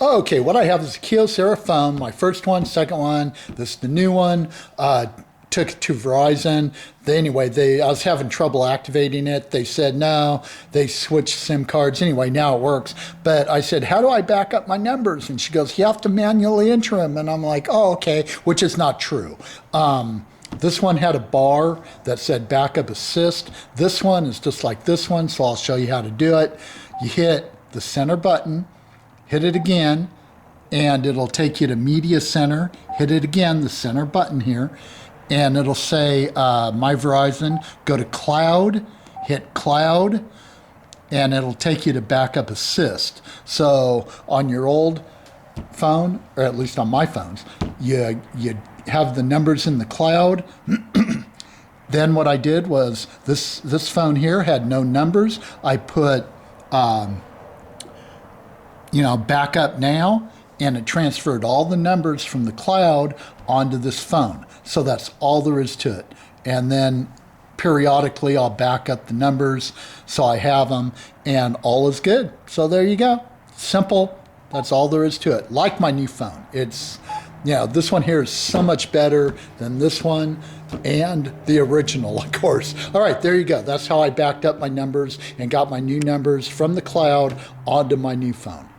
Okay, what I have is a Kyocera phone, my first one, second one, this is the new one. Took it to Verizon. I was having trouble activating it. They said no, they switched SIM cards. Anyway, now it works. But I said, how do I back up my numbers? And she goes, you have to manually enter them. And I'm like, oh, okay, which is not true. This one had a bar that said backup assist. This one is just like this one, so I'll show you how to do it. You hit the center button, hit it again, and it'll take you to Media Center. Hit it again, the center button here, and it'll say My Verizon. Go to Cloud, hit Cloud, and it'll take you to Backup Assist. So on your old phone, or at least on my phones, you have the numbers in the cloud. Then what I did was this phone here had no numbers. I put backup now, and it transferred all the numbers from the cloud onto this phone. So that's all there is to it. And then periodically I'll back up the numbers so I have them, and all is good. So there you go. Simple. That's all there is to it. Like my new phone. This one here is so much better than this one and the original, of course. All right, there you go. That's how I backed up my numbers and got my new numbers from the cloud onto my new phone.